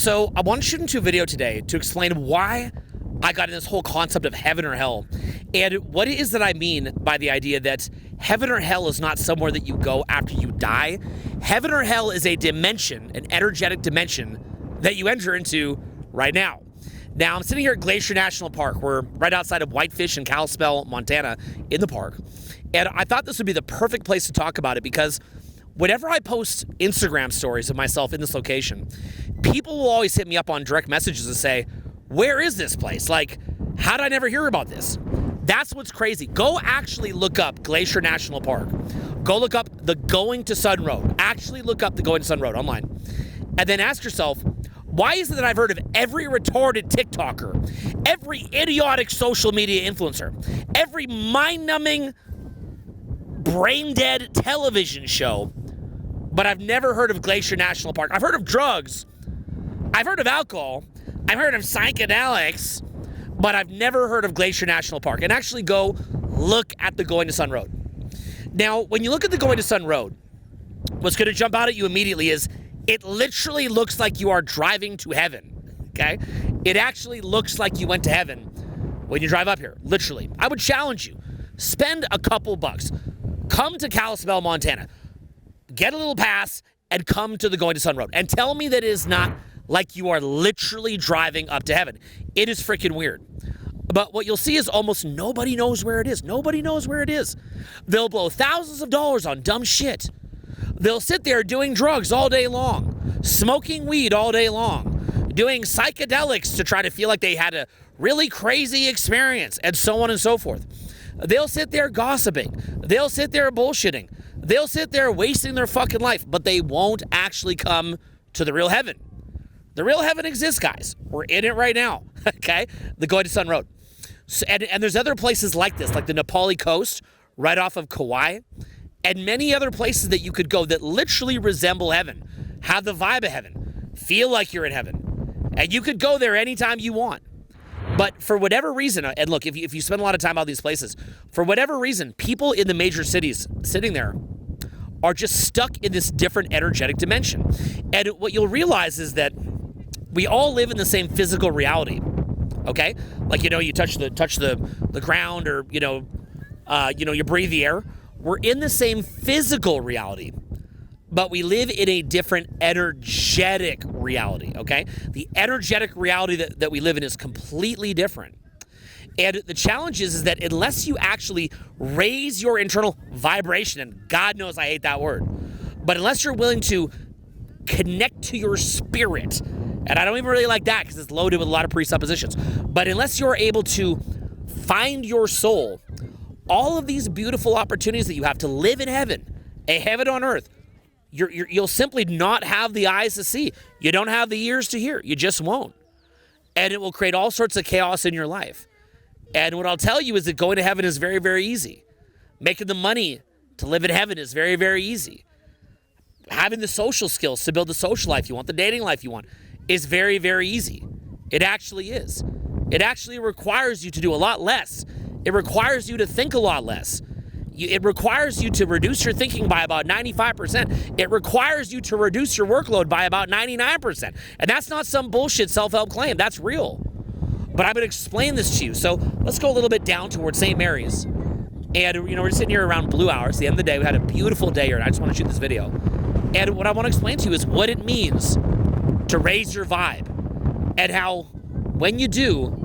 So I want to shoot into a video today to explain why I got in this whole concept of heaven or hell, and what it is that I mean by the idea that heaven or hell is not somewhere that you go after you die. Heaven or hell is a dimension, an energetic dimension that you enter into right now. Now, I'm sitting here at Glacier National Park. We're right outside of Whitefish in Kalispell, Montana, in the park. And I thought this would be the perfect place to talk about it because whenever I post Instagram stories of myself in this location, people will always hit me up on direct messages and say, where is this place? Like, how did I never hear about this? That's what's crazy. Go actually look up Glacier National Park. Go look up the Going to Sun Road. Actually look up the Going to Sun Road online. And then ask yourself, why is it that I've heard of every retarded TikToker, every idiotic social media influencer, every mind-numbing, brain-dead television show, but I've never heard of Glacier National Park? I've heard of drugs, I've heard of alcohol, I've heard of psychedelics, but I've never heard of Glacier National Park. And actually go look at the Going to Sun Road. Now, when you look at the Going to Sun Road, what's going to jump out at you immediately is it literally looks like you are driving to heaven, okay? It actually looks like you went to heaven when you drive up here, literally. I would challenge you, spend a couple bucks. Come to Kalispell, Montana. Get a little pass and come to the Going to Sun Road. And tell me that it is not like you are literally driving up to heaven. It is freaking weird. But what you'll see is almost nobody knows where it is. Nobody knows where it is. They'll blow thousands of dollars on dumb shit. They'll sit there doing drugs all day long, smoking weed all day long, doing psychedelics to try to feel like they had a really crazy experience, and so on and so forth. They'll sit there gossiping. They'll sit there bullshitting. They'll sit there wasting their fucking life, but they won't actually come to the real heaven. The real heaven exists, guys. We're in it right now, okay? The Going to Sun Road. So, and there's other places like this, like the Nepali coast, right off of Kauai, and many other places that you could go that literally resemble heaven, have the vibe of heaven, feel like you're in heaven. And you could go there anytime you want. But for whatever reason, and look, if you spend a lot of time out these places, for whatever reason, people in the major cities sitting there are just stuck in this different energetic dimension. And what you'll realize is that we all live in the same physical reality, okay? Like, you touch the ground, or, you breathe the air. We're in the same physical reality, but we live in a different energetic reality, okay? The energetic reality that we live in is completely different. And the challenge is that unless you actually raise your internal vibration, and God knows I hate that word, but unless you're willing to connect to your spirit, and I don't even really like that because it's loaded with a lot of presuppositions, but unless you're able to find your soul, all of these beautiful opportunities that you have to live in heaven, a heaven on earth, you'll simply not have the eyes to see. You don't have the ears to hear. You just won't. And it will create all sorts of chaos in your life. And what I'll tell you is that going to heaven is very, very easy. Making the money to live in heaven is very, very easy. Having the social skills to build the social life you want, the dating life you want, is very, very easy. It actually is. It actually requires you to do a lot less. It requires you to think a lot less. It requires you to reduce your thinking by about 95%. It requires you to reduce your workload by about 99%. And that's not some bullshit self-help claim. That's real. But I'm going to explain this to you. So let's go a little bit down towards St. Mary's. And, we're sitting here around blue hours. At the end of the day, we had a beautiful day here, and I just want to shoot this video. And what I want to explain to you is what it means to raise your vibe, and how when you do,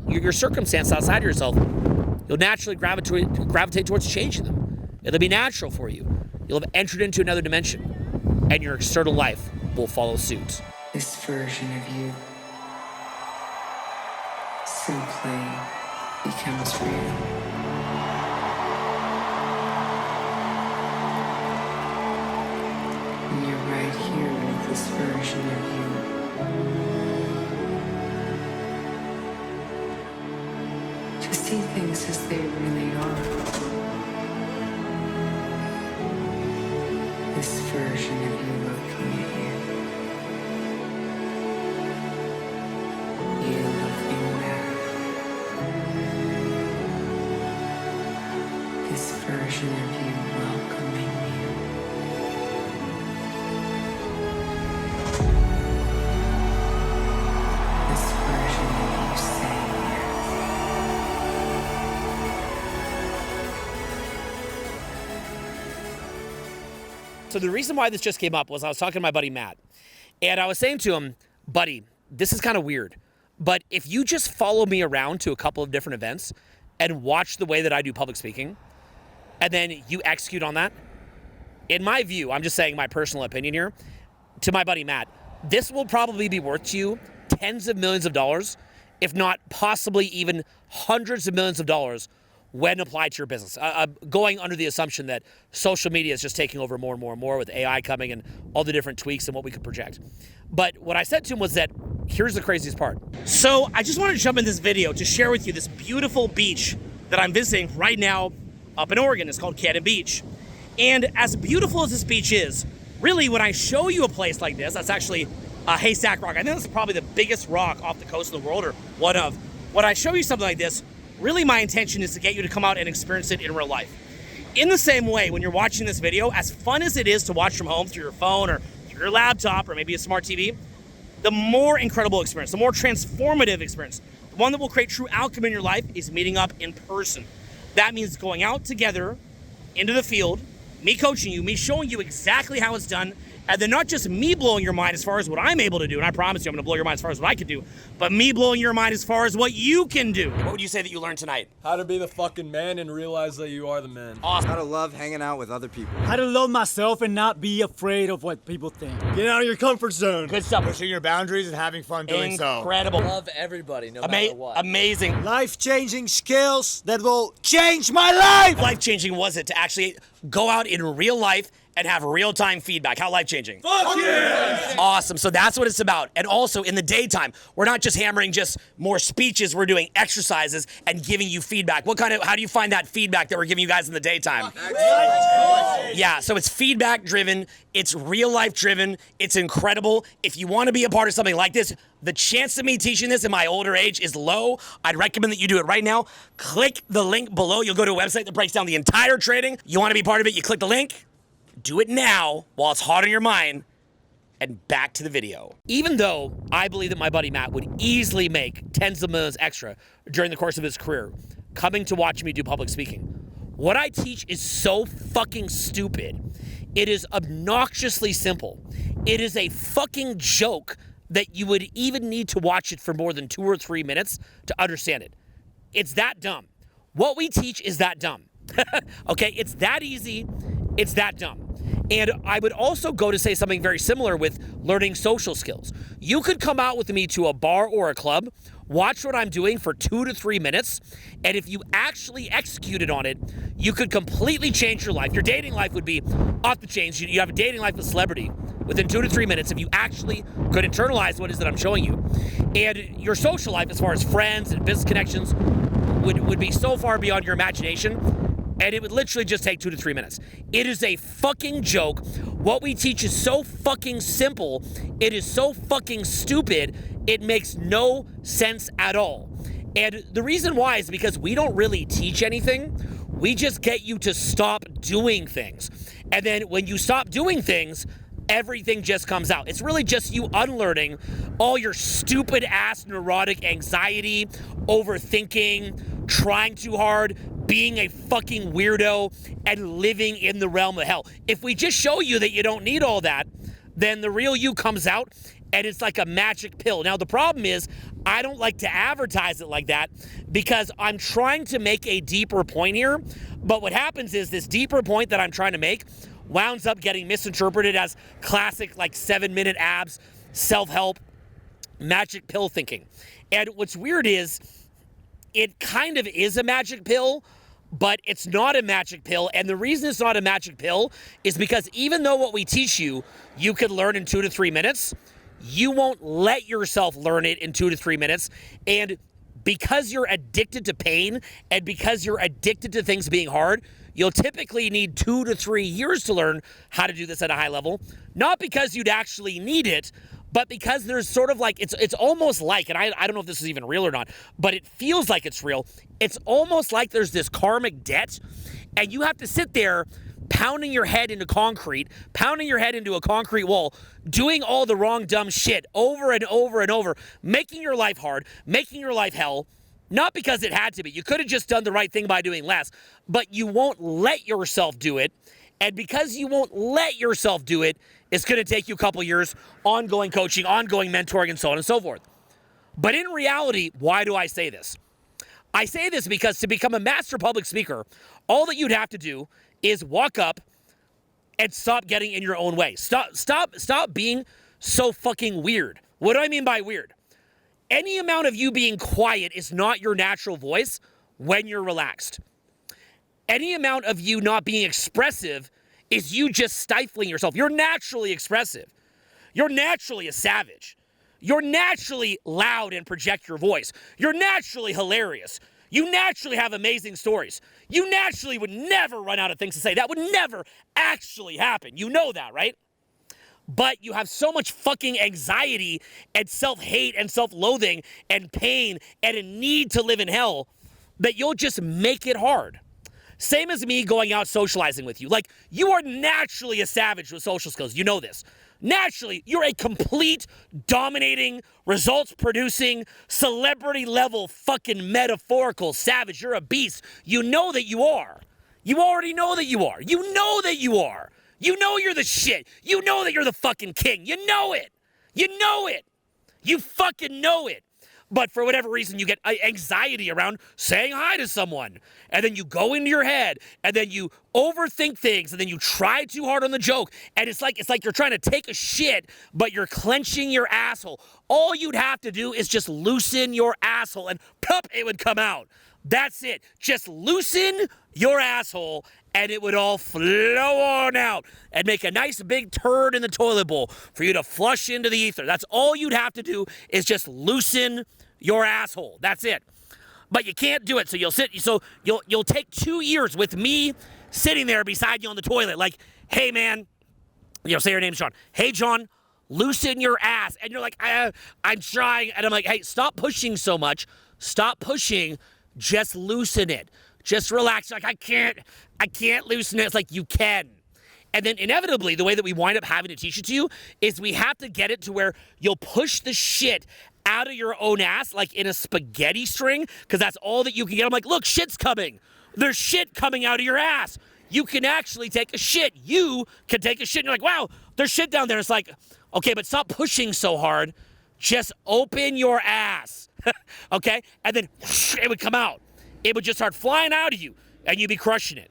your circumstance outside of yourself, you'll naturally gravitate towards changing them. It'll be natural for you. You'll have entered into another dimension, and your external life will follow suit. This version of you simply becomes real. And you're right here with this version of you. To see things as they really are. This version of you looking at you. You looking back. This version of you welcoming you. So the reason why this just came up was I was talking to my buddy Matt, and I was saying to him, buddy, this is kind of weird, but if you just follow me around to a couple of different events and watch the way that I do public speaking, and then you execute on that, in my view, I'm just saying my personal opinion here, to my buddy Matt, this will probably be worth to you tens of millions of dollars, if not possibly even hundreds of millions of dollars when applied to your business. Going under the assumption that social media is just taking over more and more and more with AI coming and all the different tweaks and what we could project. But what I said to him was that here's the craziest part. So I just wanted to jump in this video to share with you this beautiful beach that I'm visiting right now up in Oregon. It's called Cannon Beach. And as beautiful as this beach is, really when I show you a place like this, that's actually a Haystack Rock. I think that's probably the biggest rock off the coast of the world, or one of. When I show you something like this, really my intention is to get you to come out and experience it in real life. In the same way, when you're watching this video, as fun as it is to watch from home through your phone or through your laptop or maybe a smart TV, the more incredible experience, the more transformative experience, the one that will create true outcome in your life is meeting up in person. That means going out together into the field, me coaching you, me showing you exactly how it's done, and then not just me blowing your mind as far as what I'm able to do, and I promise you I'm going to blow your mind as far as what I can do, but me blowing your mind as far as what you can do. What would you say that you learned tonight? How to be the fucking man and realize that you are the man. Awesome. How to love hanging out with other people. How to love myself and not be afraid of what people think. Get out of your comfort zone. Good stuff. Pushing your boundaries and having fun doing so. Incredible. Love everybody, no matter what. Amazing. Life-changing skills that will change my life. Life-changing was it to actually go out in real life and have real-time feedback? How life-changing? Fuck yeah! Awesome. So that's what it's about. And also in the daytime, we're not just hammering just more speeches, we're doing exercises and giving you feedback. How do you find that feedback that we're giving you guys in the daytime? Yeah, so it's feedback driven, it's real life driven, it's incredible. If you want to be a part of something like this, the chance of me teaching this in my older age is low. I'd recommend that you do it right now. Click the link below. You'll go to a website that breaks down the entire training. You want to be part of it, you click the link. Do it now while it's hot on your mind, and back to the video. Even though I believe that my buddy Matt would easily make tens of millions extra during the course of his career coming to watch me do public speaking, what I teach is so fucking stupid. It is obnoxiously simple. It is a fucking joke that you would even need to watch it for more than 2 or 3 minutes to understand it. It's that dumb. What we teach is that dumb. Okay, it's that easy. It's that dumb. And I would also go to say something very similar with learning social skills. You could come out with me to a bar or a club, watch what I'm doing for 2 to 3 minutes, and if you actually executed on it, you could completely change your life. Your dating life would be off the chains. You have a dating life with celebrity within 2 to 3 minutes if you actually could internalize what it is that I'm showing you. And your social life, as far as friends and business connections, would be so far beyond your imagination. And it would literally just take 2 to 3 minutes. It is a fucking joke. What we teach is so fucking simple. It is so fucking stupid. It makes no sense at all. And the reason why is because we don't really teach anything. We just get you to stop doing things. And then when you stop doing things, everything just comes out. It's really just you unlearning all your stupid ass neurotic anxiety, overthinking, trying too hard, being a fucking weirdo, and living in the realm of hell. If we just show you that you don't need all that, then the real you comes out and it's like a magic pill. Now, the problem is I don't like to advertise it like that because I'm trying to make a deeper point here. But what happens is this deeper point that I'm trying to make wounds up getting misinterpreted as classic like 7-minute abs, self-help, magic pill thinking. And what's weird is it kind of is a magic pill, but it's not a magic pill. And the reason it's not a magic pill is because even though what we teach you, you could learn in 2 to 3 minutes, you won't let yourself learn it in 2 to 3 minutes. And because you're addicted to pain and because you're addicted to things being hard, you'll typically need 2 to 3 years to learn how to do this at a high level. Not because you'd actually need it, but because there's sort of like, it's almost like, and I don't know if this is even real or not, but it feels like it's real. It's almost like there's this karmic debt, and you have to sit there pounding your head into concrete, pounding your head into a concrete wall, doing all the wrong dumb shit over and over and over, making your life hard, making your life hell, not because it had to be. You could have just done the right thing by doing less, but you won't let yourself do it. And because you won't let yourself do it, it's going to take you a couple years, ongoing coaching, ongoing mentoring, and so on and so forth. But in reality, why do I say this? I say this because to become a master public speaker, all that you'd have to do is walk up and stop getting in your own way. Stop being so fucking weird. What do I mean by weird? Any amount of you being quiet is not your natural voice when you're relaxed. Any amount of you not being expressive is you just stifling yourself. You're naturally expressive. You're naturally a savage. You're naturally loud and project your voice. You're naturally hilarious. You naturally have amazing stories. You naturally would never run out of things to say. That would never actually happen. You know that, right? But you have so much fucking anxiety and self-hate and self-loathing and pain and a need to live in hell that you'll just make it hard. Same as me going out socializing with you. Like, you are naturally a savage with social skills. You know this. Naturally, you're a complete, dominating, results-producing, celebrity-level fucking metaphorical savage. You're a beast. You know that you are. You already know that you are. You know that you are. You know you're the shit. You know that you're the fucking king. You know it. You know it. You fucking know it. But for whatever reason, you get anxiety around saying hi to someone. And then you go into your head, and then you overthink things, and then you try too hard on the joke. And it's like you're trying to take a shit, but you're clenching your asshole. All you'd have to do is just loosen your asshole, and pop, it would come out. That's it. Just loosen your asshole, and it would all flow on out and make a nice big turd in the toilet bowl for you to flush into the ether. That's all you'd have to do is just loosen your asshole. That's it. But you can't do it. So you'll take 2 years with me sitting there beside you on the toilet like, hey, man, say your name, John. Hey, John, loosen your ass. And you're like, I'm trying. And I'm like, hey, stop pushing so much. Stop pushing. Just loosen it. Just relax. Like, I can't loosen it. It's like, you can. And then inevitably, the way that we wind up having to teach it to you is we have to get it to where you'll push the shit out of your own ass like in a spaghetti string, because that's all that you can get. I'm like, look, shit's coming. There's shit coming out of your ass. You can actually take a shit. You can take a shit. And you're like, wow, there's shit down there. It's like, okay, but stop pushing so hard. Just open your ass. Okay? And then it would come out. It would just start flying out of you, and you'd be crushing it.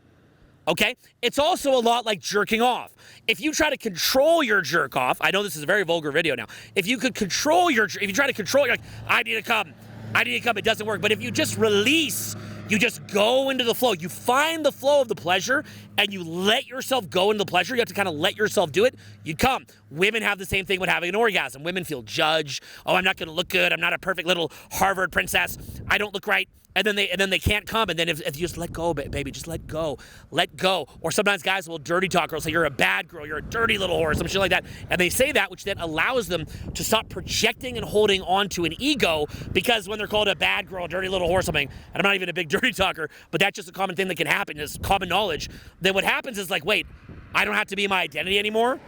Okay? It's also a lot like jerking off. If you try to control your jerk off, I know this is a very vulgar video now. If you try to control, you're like, I need to come, it doesn't work. But if you just release, you just go into the flow. You find the flow of the pleasure, and you let yourself go into the pleasure. You have to kind of let yourself do it. You'd come. Women have the same thing with having an orgasm. Women feel judged. Oh, I'm not going to look good. I'm not a perfect little Harvard princess. I don't look right. And then they can't come. And then if you just let go, baby, just let go. Let go. Or sometimes guys will dirty talk or will say, you're a bad girl, you're a dirty little whore, some shit like that. And they say that, which then allows them to stop projecting and holding on to an ego, because when they're called a bad girl, dirty little whore, something, and I'm not even a big dirty talker, but that's just a common thing that can happen, is common knowledge. Then what happens is like, wait, I don't have to be my identity anymore.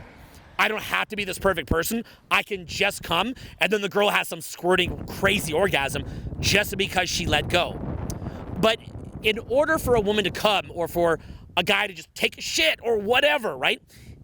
I don't have to be this perfect person. I can just come, and then the girl has some squirting crazy orgasm just because she let go. But in order for a woman to come, or for a guy to just take a shit or whatever, right?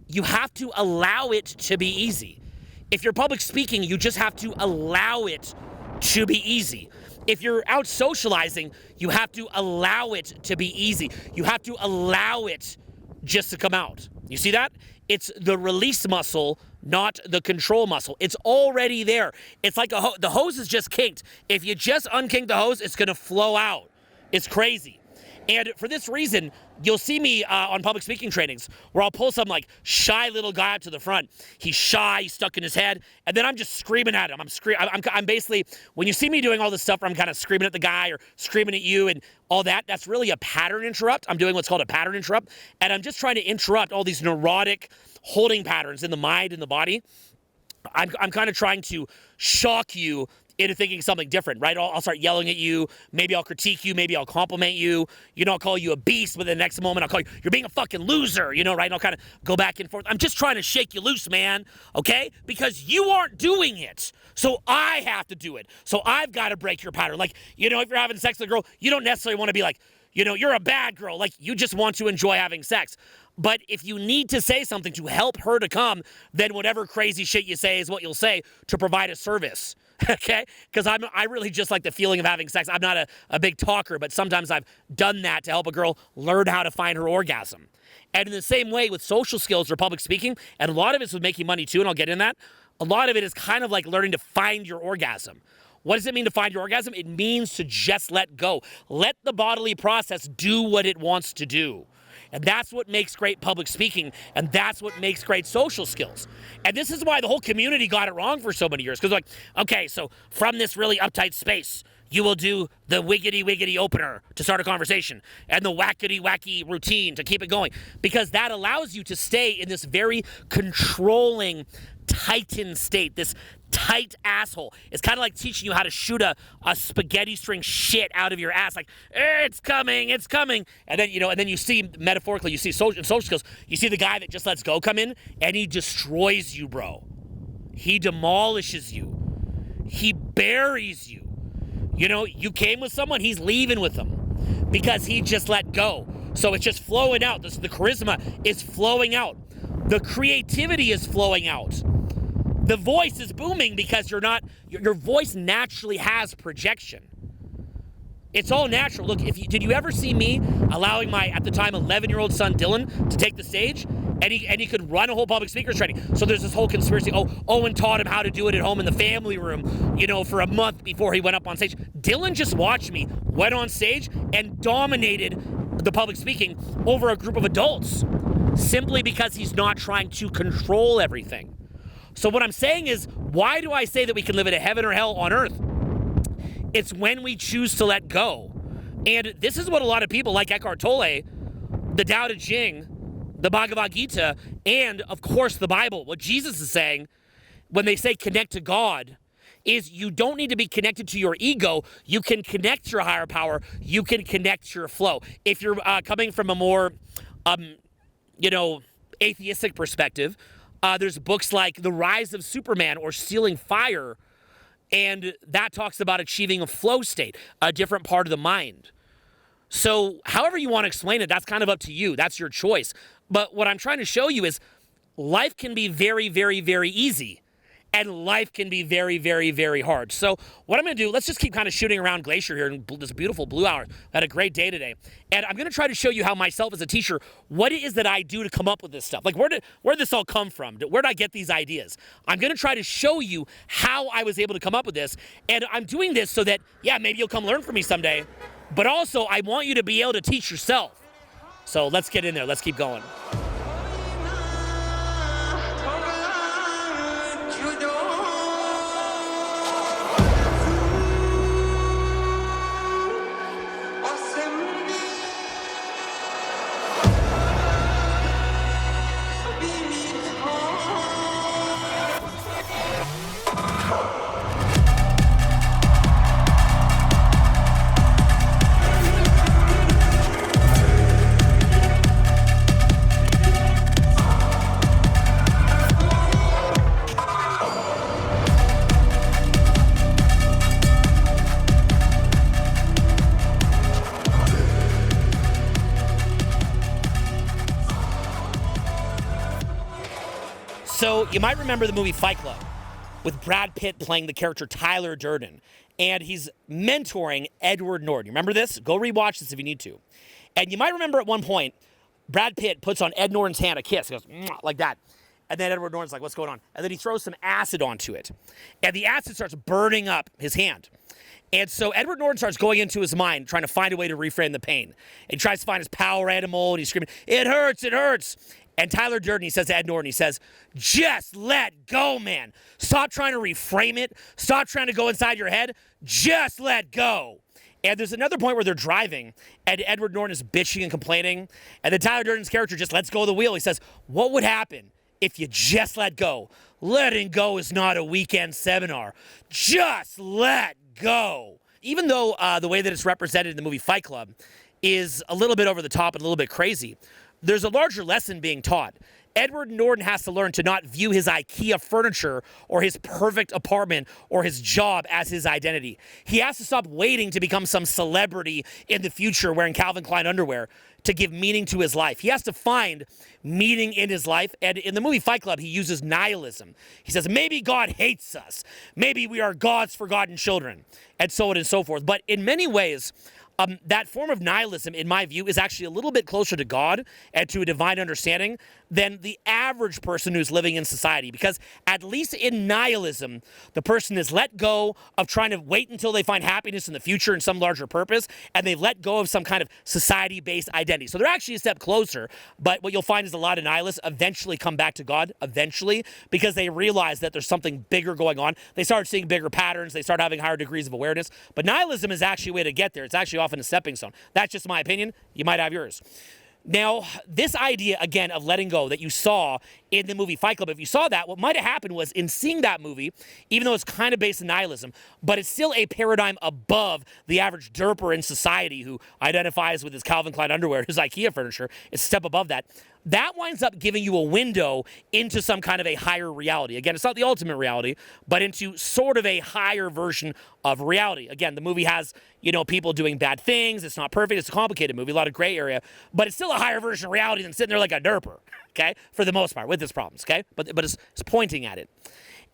You have to allow it to be easy. If you're public speaking, you just have to allow it to be easy. If you're out socializing, you have to allow it to be easy. You have to allow it just to come out. You see that? It's the release muscle, not the control muscle. It's already there. It's like the hose is just kinked. If you just unkink the hose, it's going to flow out. It's crazy. And for this reason, you'll see me on public speaking trainings where I'll pull some like shy little guy up to the front. He's shy, he's stuck in his head, and then I'm just screaming at him. I'm basically, when you see me doing all this stuff where I'm kind of screaming at the guy or screaming at you and all that, that's really a pattern interrupt. I'm doing what's called a pattern interrupt, and I'm just trying to interrupt all these neurotic holding patterns in the mind and the body. I'm kind of trying to shock you into thinking something different, right? I'll start yelling at you. Maybe I'll critique you. Maybe I'll compliment you. I'll call you a beast, but the next moment I'll call you, you're being a fucking loser, right? And I'll kind of go back and forth. I'm just trying to shake you loose, man, okay? Because you aren't doing it. So I have to do it. So I've got to break your pattern. Like, if you're having sex with a girl, you don't necessarily want to be like, You know, you're a bad girl. Like, you just want to enjoy having sex. But if you need to say something to help her to come, then whatever crazy shit you say is what you'll say to provide a service. Okay? Because I really just like the feeling of having sex. I'm not a big talker, but sometimes I've done that to help a girl learn how to find her orgasm. And in the same way with social skills or public speaking, and a lot of it's with making money too, and I'll get in that, a lot of it is kind of like learning to find your orgasm. What does it mean to find your orgasm? It means to just let go. Let the bodily process do what it wants to do. And that's what makes great public speaking, and that's what makes great social skills. And this is why the whole community got it wrong for so many years. Because like, okay, so from this really uptight space, you will do the wiggity opener to start a conversation and the wacky routine to keep it going. Because that allows you to stay in this very controlling, tightened state, this tight asshole. It's kind of like teaching you how to shoot a spaghetti string shit out of your ass. Like, it's coming. And then, and then you see, metaphorically, you see in social skills, you see the guy that just lets go come in and he destroys you, bro. He demolishes you. He buries you. You came with someone, he's leaving with them because he just let go. So it's just flowing out. The charisma is flowing out. The creativity is flowing out. The voice is booming because your voice naturally has projection. It's all natural. Look, did you ever see me allowing my, at the time, 11-year-old son, Dylan, to take the stage? And he could run a whole public speaker's training. So there's this whole conspiracy. Oh, Owen taught him how to do it at home in the family room, for a month before he went up on stage. Dylan just watched me, went on stage, and dominated the public speaking over a group of adults simply because he's not trying to control everything. So what I'm saying is, why do I say that we can live in a heaven or hell on earth? It's when we choose to let go. And this is what a lot of people like Eckhart Tolle, the Tao Te Ching, the Bhagavad Gita, and of course the Bible, what Jesus is saying when they say connect to God is you don't need to be connected to your ego. You can connect to your higher power. You can connect to your flow. If you're coming from a more, atheistic perspective, there's books like The Rise of Superman or Stealing Fire, and that talks about achieving a flow state, a different part of the mind. So however you want to explain it, that's kind of up to you. That's your choice. But what I'm trying to show you is life can be very, very, very easy, and life can be very, very, very hard. So what I'm going to do, let's just keep kind of shooting around Glacier here in this beautiful blue hour. I had a great day today. And I'm going to try to show you how myself as a teacher, what it is that I do to come up with this stuff. Like, where did this all come from? Where did I get these ideas? I'm going to try to show you how I was able to come up with this. And I'm doing this so that, yeah, maybe you'll come learn from me someday. But also, I want you to be able to teach yourself. So let's get in there. Let's keep going. So you might remember the movie Fight Club with Brad Pitt playing the character Tyler Durden, and he's mentoring Edward Norton. You remember this? Go rewatch this if you need to. And you might remember at one point, Brad Pitt puts on Ed Norton's hand a kiss. He goes, like that. And then Edward Norton's like, what's going on? And then he throws some acid onto it. And the acid starts burning up his hand. And so Edward Norton starts going into his mind, trying to find a way to reframe the pain. And he tries to find his power animal, and he's screaming, it hurts, it hurts. And Tyler Durden, he says to Ed Norton, he says, just let go, man. Stop trying to reframe it. Stop trying to go inside your head. Just let go. And there's another point where they're driving, and Edward Norton is bitching and complaining, and then Tyler Durden's character just lets go of the wheel. He says, what would happen if you just let go? Letting go is not a weekend seminar. Just let go. Even though the way that it's represented in the movie Fight Club is a little bit over the top and a little bit crazy, there's a larger lesson being taught. Edward Norton has to learn to not view his IKEA furniture or his perfect apartment or his job as his identity. He has to stop waiting to become some celebrity in the future wearing Calvin Klein underwear to give meaning to his life. He has to find meaning in his life. And in the movie Fight Club, he uses nihilism. He says, maybe God hates us. Maybe we are God's forgotten children, and so on and so forth. But in many ways, that form of nihilism, in my view, is actually a little bit closer to God and to a divine understanding than the average person who's living in society. Because at least in nihilism, the person has let go of trying to wait until they find happiness in the future and some larger purpose, and they've let go of some kind of society-based identity. So they're actually a step closer, but what you'll find is a lot of nihilists eventually come back to God, eventually, because they realize that there's something bigger going on. They start seeing bigger patterns. They start having higher degrees of awareness. But nihilism is actually a way to get there. It's actually often a stepping stone. That's just my opinion. You might have yours. Now, this idea, again, of letting go that you saw in the movie Fight Club, if you saw that, what might have happened was in seeing that movie, even though it's kind of based in nihilism, but it's still a paradigm above the average derper in society who identifies with his Calvin Klein underwear, his IKEA furniture. It's a step above that. That winds up giving you a window into some kind of a higher reality. Again, it's not the ultimate reality, but into sort of a higher version of reality. Again, the movie has, people doing bad things. It's not perfect. It's a complicated movie, a lot of gray area, but it's still a higher version of reality than sitting there like a derper, okay, for the most part, with its problems, okay? But it's pointing at it.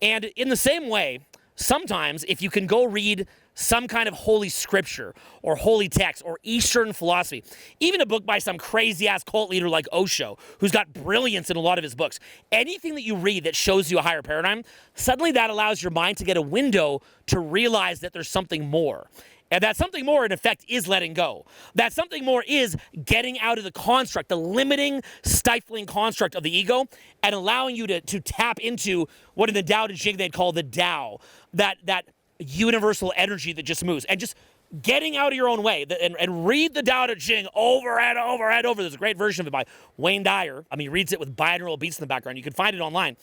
And in the same way, sometimes if you can go read some kind of holy scripture or holy text or Eastern philosophy, even a book by some crazy-ass cult leader like Osho, who's got brilliance in a lot of his books, anything that you read that shows you a higher paradigm, suddenly that allows your mind to get a window to realize that there's something more. And that something more, in effect, is letting go. That something more is getting out of the construct, the limiting, stifling construct of the ego, and allowing you to tap into what in the Tao Te Ching they'd call the Tao, that universal energy that just moves. And just getting out of your own way and read the Tao Te Ching over and over and over. There's a great version of it by Wayne Dyer. He reads it with binaural beats in the background. You can find it online.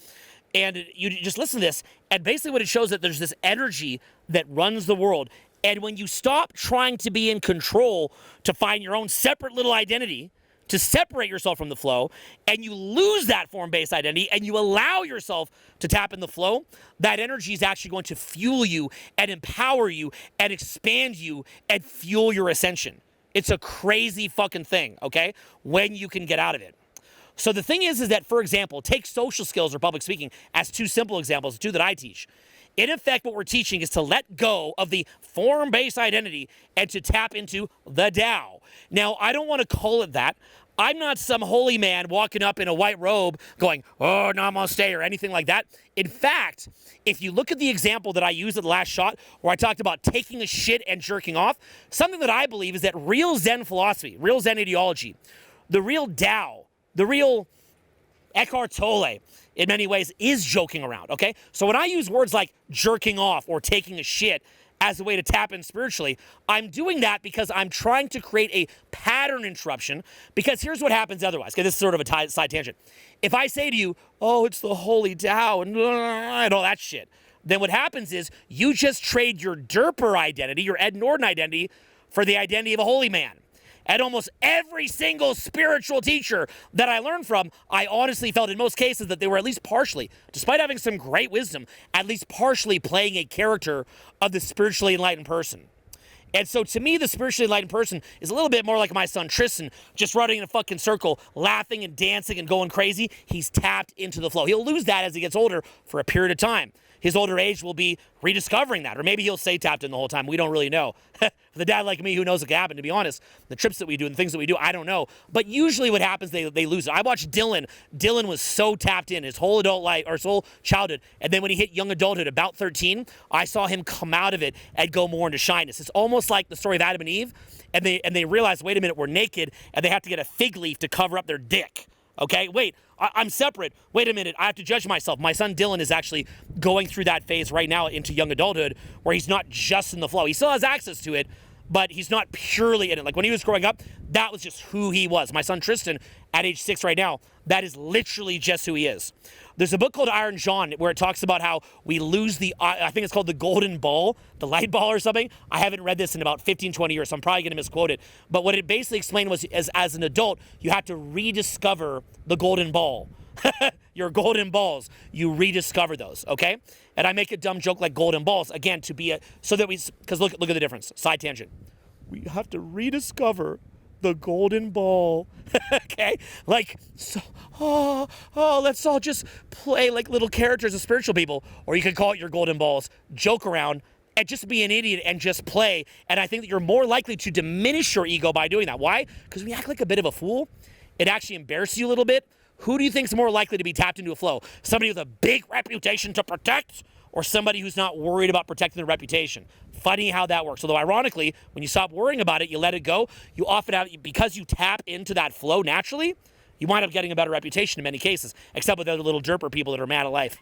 And you just listen to this, and basically what it shows that there's this energy that runs the world. And when you stop trying to be in control to find your own separate little identity, to separate yourself from the flow, and you lose that form-based identity, and you allow yourself to tap in the flow, that energy is actually going to fuel you and empower you and expand you and fuel your ascension. It's a crazy fucking thing, okay, when you can get out of it. So the thing is that, for example, take social skills or public speaking as two simple examples, two that I teach. In effect, what we're teaching is to let go of the form-based identity and to tap into the Tao. Now, I don't want to call it that. I'm not some holy man walking up in a white robe going, oh, namaste, or anything like that. In fact, if you look at the example that I used at the last shot, where I talked about taking a shit and jerking off, something that I believe is that real Zen philosophy, real Zen ideology, the real Tao, the real Eckhart Tolle, in many ways, is joking around, okay? So when I use words like jerking off or taking a shit as a way to tap in spiritually, I'm doing that because I'm trying to create a pattern interruption, because here's what happens otherwise. Okay, this is sort of a side tangent. If I say to you, oh, it's the holy Tao and all that shit, then what happens is you just trade your derper identity, your Ed Norton identity, for the identity of a holy man. And almost every single spiritual teacher that I learned from, I honestly felt in most cases that they were at least partially, despite having some great wisdom, at least partially playing a character of the spiritually enlightened person. And so to me, the spiritually enlightened person is a little bit more like my son Tristan, just running in a fucking circle, laughing and dancing and going crazy. He's tapped into the flow. He'll lose that as he gets older for a period of time. His older age will be rediscovering that, or maybe he'll stay tapped in the whole time. We don't really know. For the dad like me, who knows what can happen, to be honest, the trips that we do and the things that we do, I don't know. But usually what happens, they lose it. I watched Dylan. Dylan was so tapped in his whole adult life, or his whole childhood, and then when he hit young adulthood, about 13, I saw him come out of it and go more into shyness. It's almost like the story of Adam and Eve, and they realize, wait a minute, we're naked, and they have to get a fig leaf to cover up their dick. Okay, wait, I'm separate. Wait a minute, I have to judge myself. My son Dylan is actually going through that phase right now into young adulthood, where he's not just in the flow. He still has access to it, but he's not purely in it. Like when he was growing up, that was just who he was. My son Tristan, at age 6 right now, that is literally just who he is. There's a book called Iron John where it talks about how we lose I think it's called the golden ball, the light ball or something. I haven't read this in about 15, 20 years, so I'm probably going to misquote it. But what it basically explained was, as an adult, you have to rediscover the golden ball. Your golden balls, you rediscover those, okay? And I make a dumb joke like golden balls, again, to be because look at the difference. Side tangent. We have to rediscover the golden ball, okay? Like, so, let's all just play like little characters as spiritual people, or you could call it your golden balls, joke around, and just be an idiot and just play. And I think that you're more likely to diminish your ego by doing that. Why? Because when you act like a bit of a fool, it actually embarrasses you a little bit. Who do you think is more likely to be tapped into a flow? Somebody with a big reputation to protect, or somebody who's not worried about protecting their reputation? Funny how that works. Although ironically, when you stop worrying about it, you let it go, you often have, because you tap into that flow naturally, you wind up getting a better reputation in many cases, except with other little derper people that are mad at life.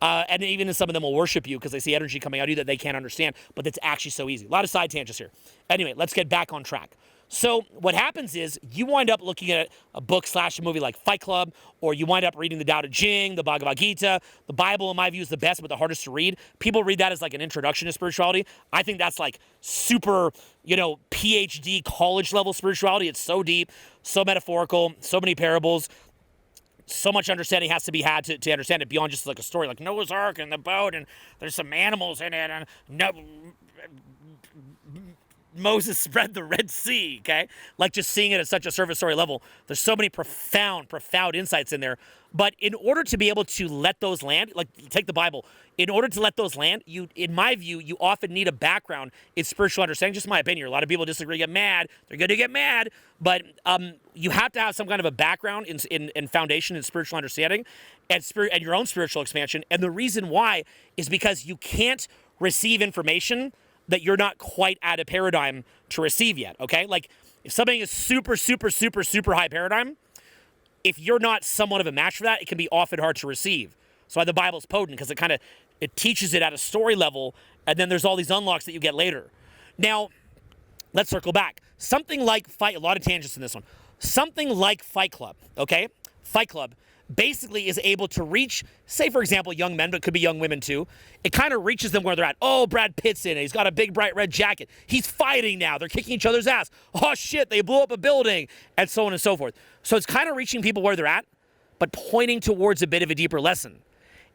And even some of them will worship you because they see energy coming out of you that they can't understand, but it's actually so easy. A lot of side tangents here. Anyway, let's get back on track. So what happens is you wind up looking at a book / a movie like Fight Club, or you wind up reading the Tao Te Ching, the Bhagavad Gita. The Bible, in my view, is the best but the hardest to read. People read that as like an introduction to spirituality. I think that's like super, PhD college level spirituality. It's so deep, so metaphorical, so many parables. So much understanding has to be had to understand it beyond just like a story, like Noah's Ark and the boat, and there's some animals in it, and Moses spread the Red Sea, okay? Like just seeing it at such a surface story level. There's so many profound insights in there. But in order to be able to let those land, like take the Bible, in order to let those land, in my view, you often need a background in spiritual understanding. Just my opinion. A lot of people disagree, get mad. They're going to get mad. But you have to have some kind of a background in foundation in spiritual understanding and your own spiritual expansion. And the reason why is because you can't receive information that you're not quite at a paradigm to receive yet, okay? Like, if something is super, super, super, super high paradigm, if you're not somewhat of a match for that, it can be often hard to receive. So why the Bible's potent, because it teaches it at a story level, and then there's all these unlocks that you get later. Now, let's circle back. Something like a lot of tangents in this one. Something like Fight Club, okay? Fight Club basically is able to reach, say, for example, young men, but it could be young women too. It kind of reaches them where they're at. Oh, Brad Pitt's in it. He's got a big, bright red jacket. He's fighting now. They're kicking each other's ass. Oh, shit, they blew up a building, and so on and so forth. So it's kind of reaching people where they're at, but pointing towards a bit of a deeper lesson.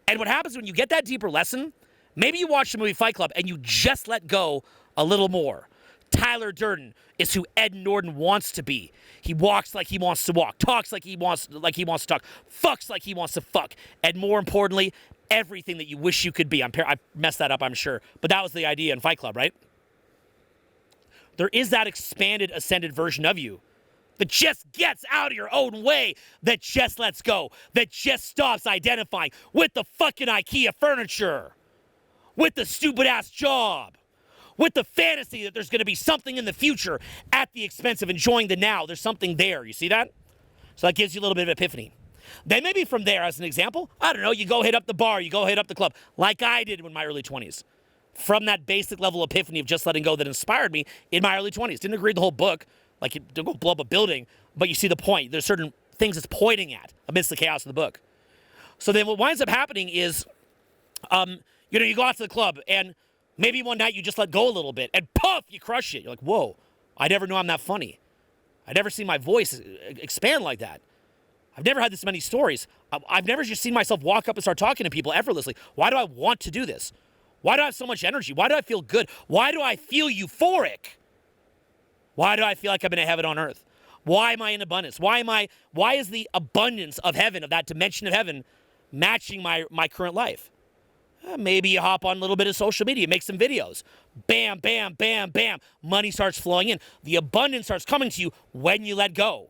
And what happens when you get that deeper lesson, maybe you watch the movie Fight Club and you just let go a little more. Tyler Durden is who Ed Norton wants to be. He walks like he wants to walk, talks like he wants to talk, fucks like he wants to fuck, and more importantly, everything that you wish you could be. I messed that up, I'm sure, but that was the idea in Fight Club, right? There is that expanded, ascended version of you that just gets out of your own way, that just lets go, that just stops identifying with the fucking IKEA furniture, with the stupid-ass job, with the fantasy that there's going to be something in the future at the expense of enjoying the now. There's something there. You see that? So that gives you a little bit of epiphany. Then maybe from there, as an example, I don't know, you go hit up the bar, you go hit up the club, like I did in my early 20s. From that basic level epiphany of just letting go that inspired me in my early 20s. Didn't agree with the whole book, like don't go blow up a building, but you see the point. There's certain things it's pointing at amidst the chaos of the book. So then what winds up happening is, you go out to the club, and maybe one night you just let go a little bit, and puff, you crush it. You're like, whoa, I never knew I'm that funny. I never seen my voice expand like that. I've never had this many stories. I've never just seen myself walk up and start talking to people effortlessly. Why do I want to do this? Why do I have so much energy? Why do I feel good? Why do I feel euphoric? Why do I feel like I'm in a heaven on earth? Why am I in abundance? Why is the abundance of heaven, of that dimension of heaven, matching my current life? Maybe you hop on a little bit of social media, make some videos. Bam, bam, bam, bam. Money starts flowing in. The abundance starts coming to you when you let go.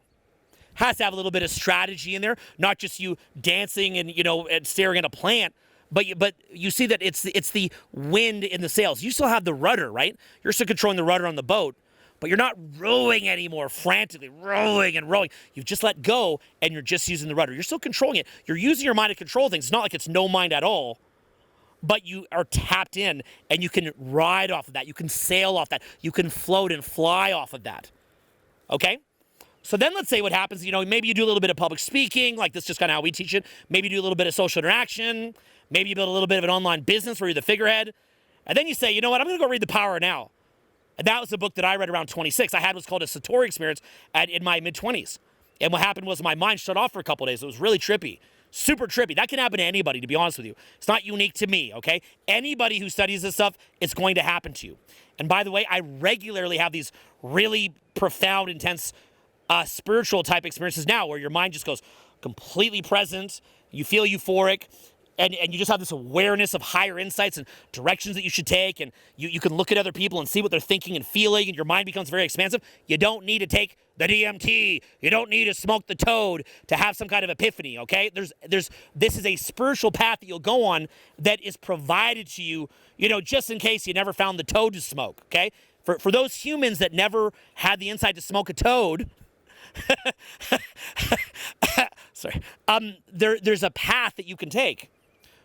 Has to have a little bit of strategy in there, not just you dancing and and staring at a plant, but you see that it's the wind in the sails. You still have the rudder, right? You're still controlling the rudder on the boat, but you're not rowing anymore, frantically rowing and rowing. You've just let go and you're just using the rudder. You're still controlling it. You're using your mind to control things. It's not like it's no mind at all. But you are tapped in, and you can ride off of that. You can sail off that. You can float and fly off of that. Okay? So then let's say what happens, maybe you do a little bit of public speaking, like this is just kind of how we teach it. Maybe you do a little bit of social interaction. Maybe you build a little bit of an online business where you're the figurehead. And then you say, you know what, I'm going to go read The Power of Now. And that was a book that I read around 26. I had what's called a Satori experience in my mid-20s. And what happened was my mind shut off for a couple of days. It was really trippy. Super trippy. That can happen to anybody, to be honest with you. It's not unique to me, okay? Anybody who studies this stuff, it's going to happen to you. And by the way, I regularly have these really profound, intense, spiritual type experiences now where your mind just goes completely present, you feel euphoric, and you just have this awareness of higher insights and directions that you should take, and you can look at other people and see what they're thinking and feeling, and your mind becomes very expansive. You don't need to take the DMT. You don't need to smoke the toad to have some kind of epiphany, okay? This is a spiritual path that you'll go on that is provided to you, just in case you never found the toad to smoke, okay? For those humans that never had the insight to smoke a toad, sorry, there's a path that you can take.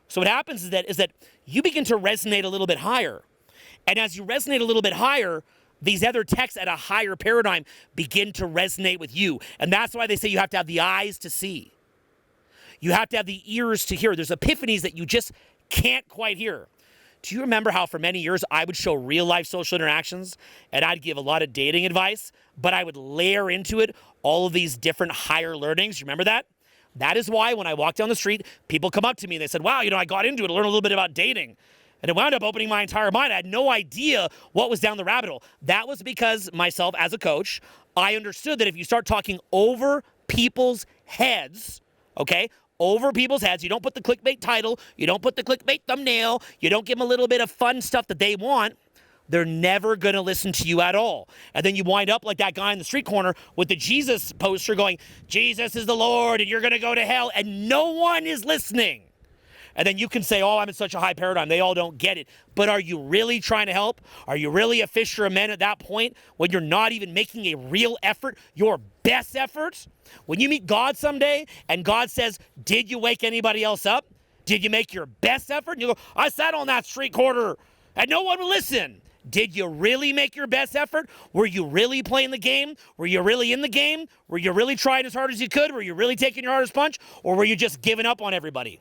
So what happens is that you begin to resonate a little bit higher. And as you resonate a little bit higher, these other texts at a higher paradigm begin to resonate with you. And that's why they say you have to have the eyes to see. You have to have the ears to hear. There's epiphanies that you just can't quite hear. Do you remember how for many years I would show real life social interactions and I'd give a lot of dating advice, but I would layer into it all of these different higher learnings? You remember that? That is why when I walk down the street, people come up to me and they said, wow, I got into it to learn a little bit about dating. And it wound up opening my entire mind. I had no idea what was down the rabbit hole. That was because myself as a coach, I understood that if you start talking over people's heads, okay, over people's heads, you don't put the clickbait title, you don't put the clickbait thumbnail, you don't give them a little bit of fun stuff that they want, they're never going to listen to you at all. And then you wind up like that guy in the street corner with the Jesus poster going, Jesus is the Lord and you're going to go to hell, and no one is listening. And then you can say, oh, I'm in such a high paradigm, they all don't get it. But are you really trying to help? Are you really a fisher of men at that point when you're not even making a real effort, your best effort? When you meet God someday and God says, did you wake anybody else up? Did you make your best effort? And you go, I sat on that street corner and no one would listen. Did you really make your best effort? Were you really playing the game? Were you really in the game? Were you really trying as hard as you could? Were you really taking your hardest punch? Or were you just giving up on everybody?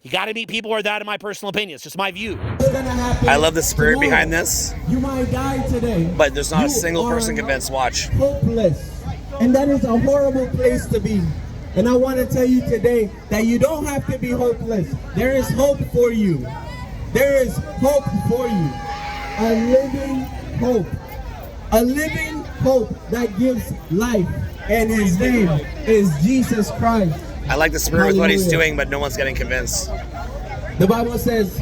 You got to meet people who are that, in my personal opinion. It's just my view. I love the spirit behind this. You might die today. But there's not a single person convinced. Watch. Hopeless. And that is a horrible place to be. And I want to tell you today that you don't have to be hopeless. There is hope for you. There is hope for you. A living hope. A living hope that gives life. And his name is Jesus Christ. I like the spirit with what he's doing, but no one's getting convinced. The Bible says,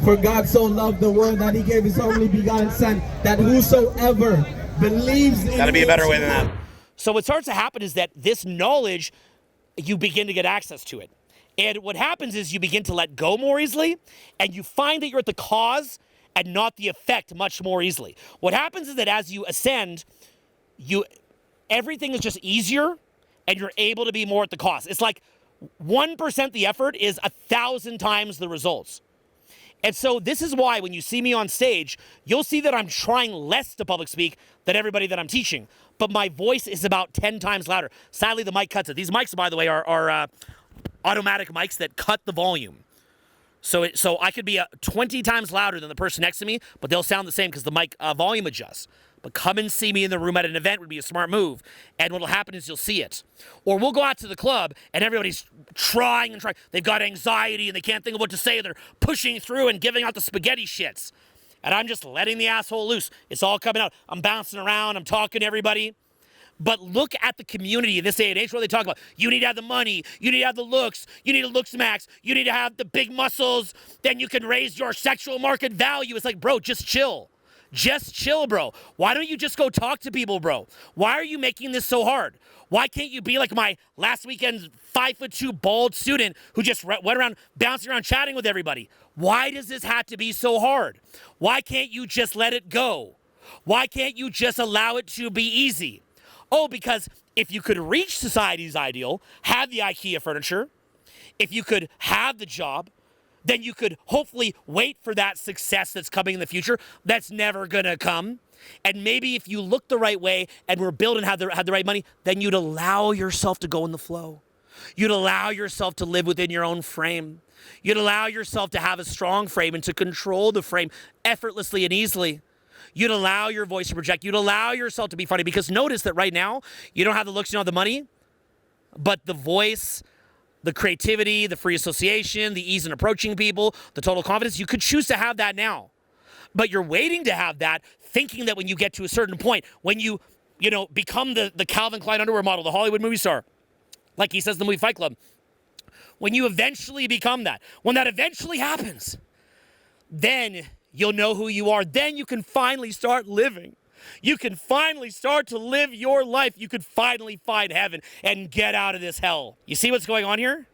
for God so loved the world that he gave his only begotten son, that whosoever believes in him. Gotta be a better way than that. So what starts to happen is that this knowledge, you begin to get access to it. And what happens is you begin to let go more easily, and you find that you're at the cause and not the effect much more easily. What happens is that as you ascend, everything is just easier, and you're able to be more at the cost. It's like 1% the effort is 1,000 times the results. And so this is why when you see me on stage, you'll see that I'm trying less to public speak than everybody that I'm teaching. But my voice is about 10 times louder. Sadly, the mic cuts it. These mics, by the way, are automatic mics that cut the volume. So I could be 20 times louder than the person next to me, but they'll sound the same because the mic volume adjusts. But come and see me in the room at an event would be a smart move. And what'll happen is you'll see it. Or we'll go out to the club and everybody's trying and trying. They've got anxiety and they can't think of what to say. They're pushing through and giving out the spaghetti shits. And I'm just letting the asshole loose. It's all coming out. I'm bouncing around. I'm talking to everybody. But look at the community in this day and age where they talk about, you need to have the money, you need to have the looks, you need a looks max, you need to have the big muscles, then you can raise your sexual market value. It's like, bro, just chill. Just chill, bro. Why don't you just go talk to people, bro? Why are you making this so hard? Why can't you be like my last weekend's 5'2" bald student who just went around bouncing around chatting with everybody? Why does this have to be so hard? Why can't you just let it go? Why can't you just allow it to be easy? Oh, because if you could reach society's ideal, have the IKEA furniture, if you could have the job, then you could hopefully wait for that success that's coming in the future that's never gonna come. And maybe if you look the right way and were built and had the right money, then you'd allow yourself to go in the flow. You'd allow yourself to live within your own frame. You'd allow yourself to have a strong frame and to control the frame effortlessly and easily. You'd allow your voice to project. You'd allow yourself to be funny, because notice that right now, you don't have the looks, you don't have the money, but the voice, the creativity, the free association, the ease in approaching people, the total confidence. You could choose to have that now. But you're waiting to have that, thinking that when you get to a certain point, when you become the Calvin Klein underwear model, the Hollywood movie star, like he says in the movie Fight Club, when you eventually become that, when that eventually happens, then you'll know who you are. Then you can finally start living. You can finally start to live your life. You could finally find heaven and get out of this hell. You see what's going on here?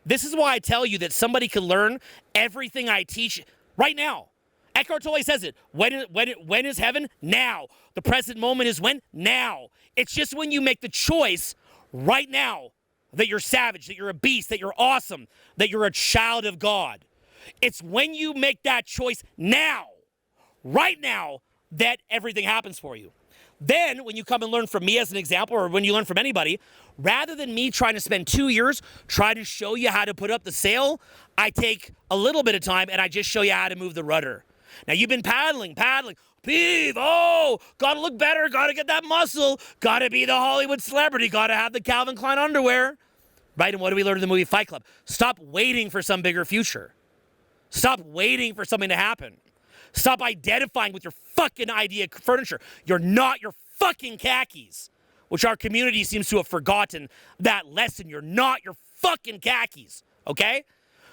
This is why I tell you that somebody can learn everything I teach right now. Eckhart Tolle says it. When is heaven? Now. The present moment is when? Now. It's just when you make the choice right now that you're savage, that you're a beast, that you're awesome, that you're a child of God. It's when you make that choice now, right now, that everything happens for you. Then when you come and learn from me as an example, or when you learn from anybody, rather than me trying to spend 2 years trying to show you how to put up the sail, I take a little bit of time and I just show you how to move the rudder. Now you've been paddling. Peeve, gotta look better, gotta get that muscle, gotta be the Hollywood celebrity, gotta have the Calvin Klein underwear. Right, and what do we learn in the movie Fight Club? Stop waiting for some bigger future. Stop waiting for something to happen. Stop identifying with your fucking idea furniture. You're not your fucking khakis, which our community seems to have forgotten that lesson. You're not your fucking khakis, okay?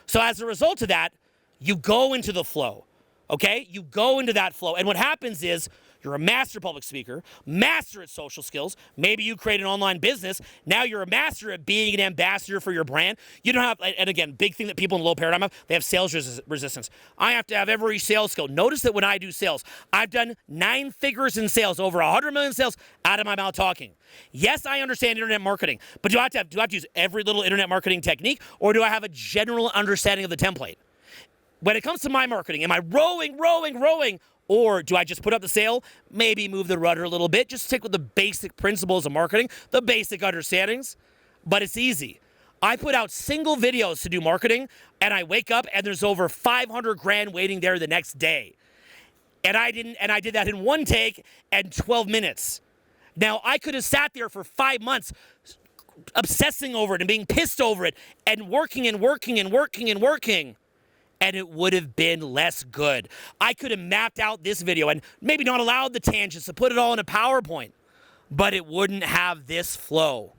So as a result of that, you go into the flow, okay? You go into that flow, and what happens is you're a master public speaker, master at social skills. Maybe you create an online business. Now you're a master at being an ambassador for your brand. You don't have, and again, big thing that people in low paradigm have, they have sales resistance. I have to have every sales skill. Notice that when I do sales, I've done 9 figures in sales, over 100 million sales out of my mouth talking. Yes, I understand internet marketing, but do I have to use every little internet marketing technique, or do I have a general understanding of the template? When it comes to my marketing, am I rowing? Or do I just put up the sail, maybe move the rudder a little bit, just stick with the basic principles of marketing, the basic understandings? But it's easy. I put out single videos to do marketing, and I wake up and there's over 500 grand waiting there the next day. And I did that in 1 take and 12 minutes. Now, I could have sat there for 5 months obsessing over it and being pissed over it and working, and it would have been less good. I could have mapped out this video and maybe not allowed the tangents to put it all in a PowerPoint, but it wouldn't have this flow.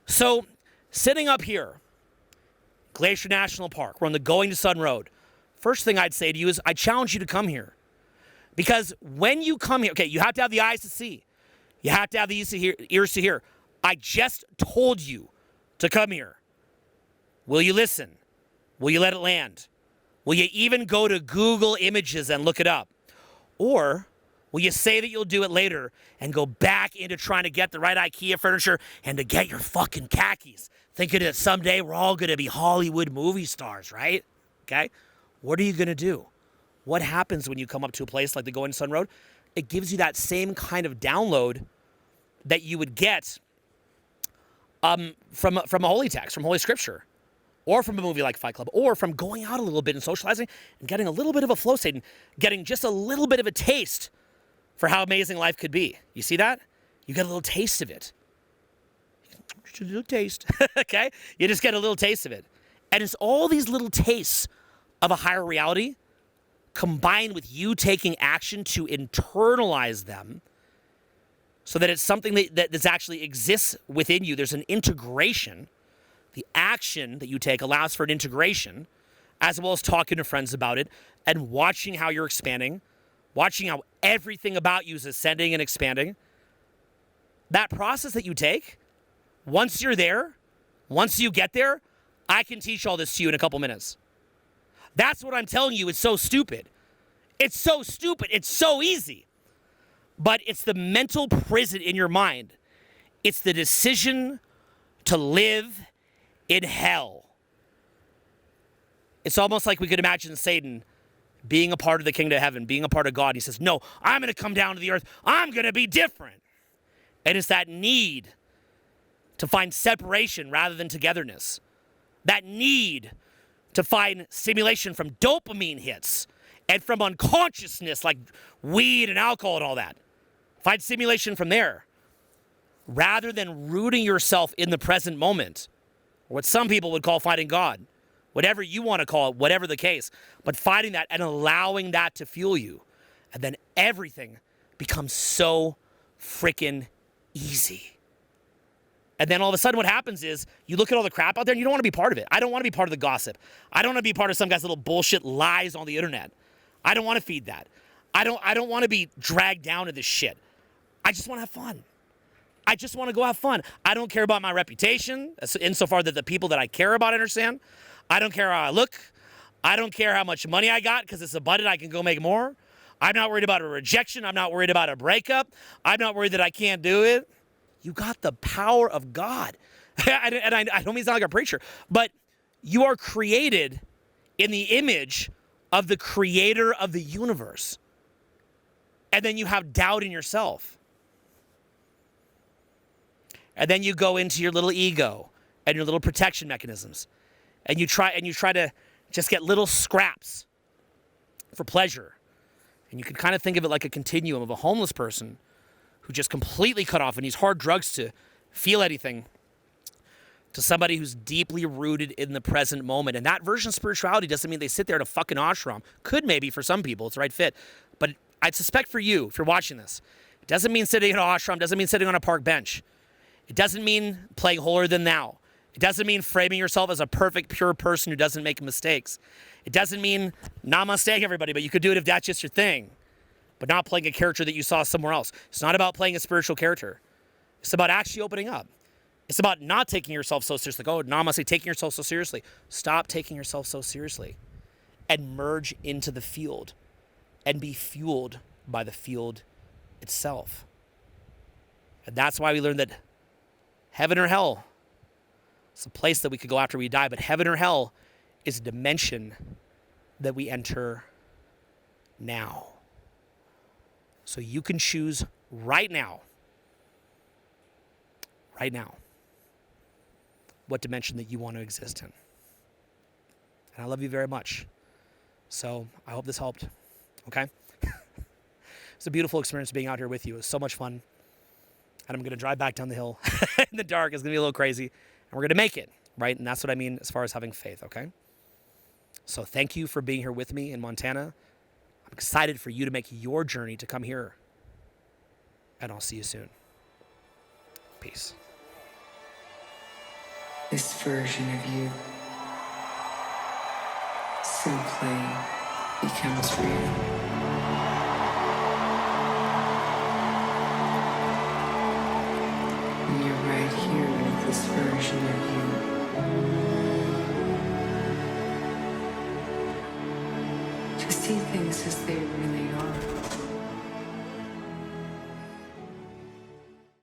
So, sitting up here, Glacier National Park, we're on the Going to Sun Road. First thing I'd say to you is I challenge you to come here. Because when you come here, okay, you have to have the eyes to see. You have to have the ears to hear. I just told you to come here. Will you listen? Will you let it land? Will you even go to Google Images and look it up? Or will you say that you'll do it later and go back into trying to get the right IKEA furniture and to get your fucking khakis, thinking that someday we're all going to be Hollywood movie stars, right? Okay? What are you going to do? What happens when you come up to a place like the Going to Sun Road? It gives you that same kind of download that you would get from a holy text, from Holy Scripture, or from a movie like Fight Club, or from going out a little bit and socializing and getting a little bit of a flow state and getting just a little bit of a taste for how amazing life could be. You see that? You get a little taste of it. Just a little taste, okay? You just get a little taste of it. And it's all these little tastes of a higher reality combined with you taking action to internalize them so that it's something that actually exists within you. There's an integration. The action that you take allows for an integration, as well as talking to friends about it and watching how you're expanding, watching how everything about you is ascending and expanding. That process that you take, once you're there, once you get there, I can teach all this to you in a couple minutes. That's what I'm telling you is so stupid. It's so stupid. It's so easy. But it's the mental prison in your mind. It's the decision to live in hell. It's almost like we could imagine Satan being a part of the kingdom of heaven, being a part of God. He says, no, I'm going to come down to the earth. I'm going to be different. And it's that need to find separation rather than togetherness. That need to find stimulation from dopamine hits and from unconsciousness like weed and alcohol and all that. Find stimulation from there rather than rooting yourself in the present moment or what some people would call fighting God, whatever you want to call it, whatever the case, but fighting that and allowing that to fuel you. And then everything becomes so freaking easy. And then all of a sudden what happens is you look at all the crap out there and you don't want to be part of it. I don't want to be part of the gossip. I don't want to be part of some guy's little bullshit lies on the internet. I don't want to feed that. I don't want to be dragged down to this shit. I just want to have fun. I just want to go have fun. I don't care about my reputation insofar that the people that I care about understand. I don't care how I look. I don't care how much money I got because it's abundant. I can go make more. I'm not worried about a rejection. I'm not worried about a breakup. I'm not worried that I can't do it. You got the power of God. And I don't mean to sound like a preacher, but you are created in the image of the creator of the universe. And then you have doubt in yourself. And then you go into your little ego and your little protection mechanisms. And you try to just get little scraps for pleasure. And you can kind of think of it like a continuum of a homeless person who just completely cut off and needs hard drugs to feel anything, to somebody who's deeply rooted in the present moment. And that version of spirituality doesn't mean they sit there at a fucking ashram. Could maybe for some people, it's the right fit. But I'd suspect for you, if you're watching this, it doesn't mean sitting in an ashram, doesn't mean sitting on a park bench. It doesn't mean playing holier than thou. It doesn't mean framing yourself as a perfect, pure person who doesn't make mistakes. It doesn't mean namaste everybody, but you could do it if that's just your thing. But not playing a character that you saw somewhere else. It's not about playing a spiritual character. It's about actually opening up. It's about not taking yourself so seriously. Like, oh, namaste, taking yourself so seriously. Stop taking yourself so seriously. And merge into the field. And be fueled by the field itself. And that's why we learned that heaven or hell, it's a place that we could go after we die, but heaven or hell is a dimension that we enter now. So you can choose right now, what dimension that you want to exist in. And I love you very much. So I hope this helped, okay? It's a beautiful experience being out here with you. It was so much fun. And I'm going to drive back down the hill in the dark. It's going to be a little crazy. And we're going to make it, right? And that's what I mean as far as having faith, okay? So thank you for being here with me in Montana. I'm excited for you to make your journey to come here. And I'll see you soon. Peace. This version of you simply becomes real. And you're right here with this version of you. To see things as they really are.